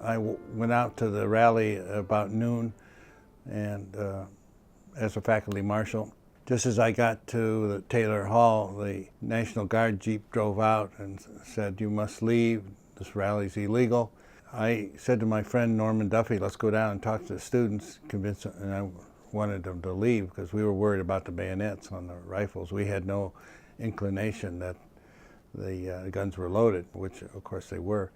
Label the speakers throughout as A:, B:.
A: went out to the rally about noon and as a faculty marshal. Just as I got to the Taylor Hall, the National Guard Jeep drove out and said, "You must leave, this rally's illegal." I said to my friend Norman Duffy, "Let's go down and talk to the students," convinced them, and I wanted them to leave because we were worried about the bayonets on the rifles. We had no inclination that the guns were loaded, which of course they were.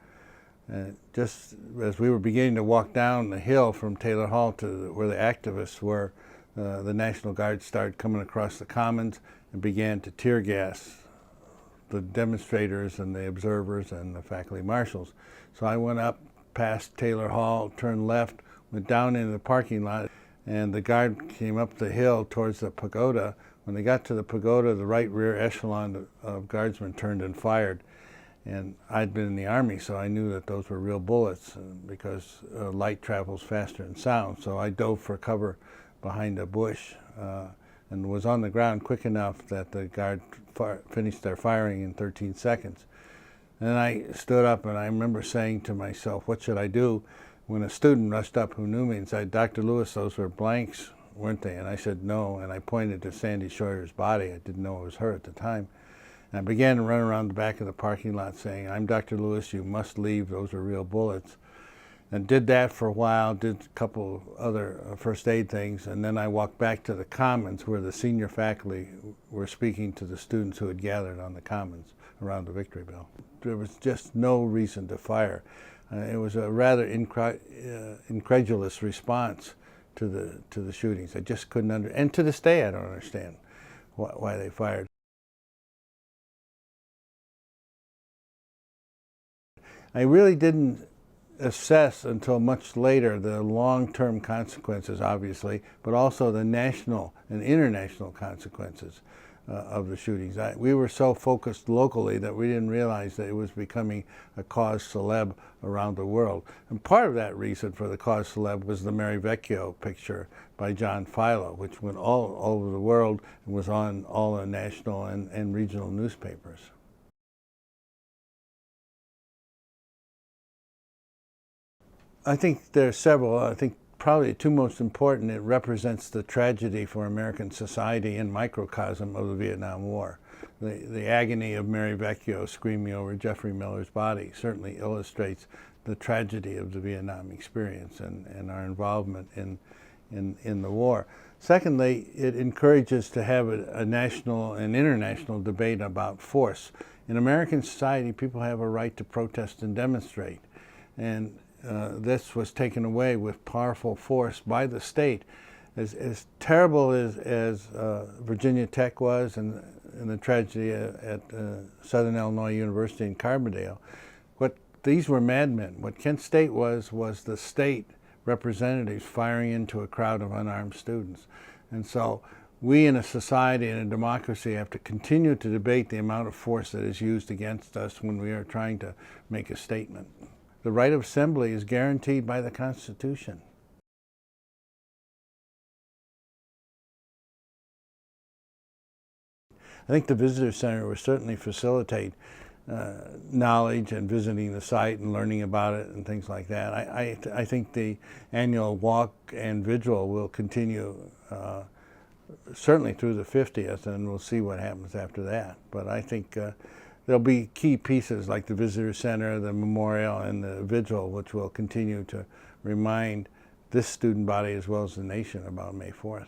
A: And just as we were beginning to walk down the hill from Taylor Hall to where the activists were, the National Guard started coming across the commons and began to tear gas the demonstrators and the observers and the faculty marshals. So I went up past Taylor Hall, turned left, went down into the parking lot, and the guard came up the hill towards the pagoda. When they got to the pagoda, the right rear echelon of guardsmen turned and fired. And I'd been in the Army, so I knew that those were real bullets because light travels faster than sound. So I dove for cover behind a bush and was on the ground quick enough that the guard finished their firing in 13 seconds. And then I stood up and I remember saying to myself, what should I do? When a student rushed up who knew me and said, "Dr. Lewis, those were blanks, weren't they?" And I said, "No," and I pointed to Sandy Scheuer's body. I didn't know it was her at the time. And I began to run around the back of the parking lot saying, "I'm Dr. Lewis, you must leave, those are real bullets." And did that for a while, did a couple other first aid things, and then I walked back to the Commons where the senior faculty were speaking to the students who had gathered on the Commons around the Victory Bell. There was just no reason to fire. It was a rather incredulous response to the shootings. I just couldn't and to this day I don't understand why they fired. I really didn't assess until much later the long-term consequences, obviously, but also the national and international consequences of the shootings. We were so focused locally that we didn't realize that it was becoming a cause célèbre around the world. And part of that reason for the cause célèbre was the Mary Vecchio picture by John Philo, which went all over the world and was on all the national and regional newspapers. I think there are several. I think probably the two most important, it represents the tragedy for American society and microcosm of the Vietnam War. The agony of Mary Vecchio screaming over Jeffrey Miller's body certainly illustrates the tragedy of the Vietnam experience and our involvement in the war. Secondly, it encourages to have a national and international debate about force. In American society, people have a right to protest and demonstrate. And this was taken away with powerful force by the state. As terrible as Virginia Tech was and the tragedy at Southern Illinois University in Carbondale, these were madmen. What Kent State was the state representatives firing into a crowd of unarmed students. And so we in a society and a democracy have to continue to debate the amount of force that is used against us when we are trying to make a statement. The right of assembly is guaranteed by the Constitution. I think the Visitor Center will certainly facilitate knowledge and visiting the site and learning about it and things like that. I think the annual walk and vigil will continue certainly through the 50th, and we'll see what happens after that. But I think there'll be key pieces like the Visitor Center, the memorial, and the vigil, which will continue to remind this student body as well as the nation about May 4th.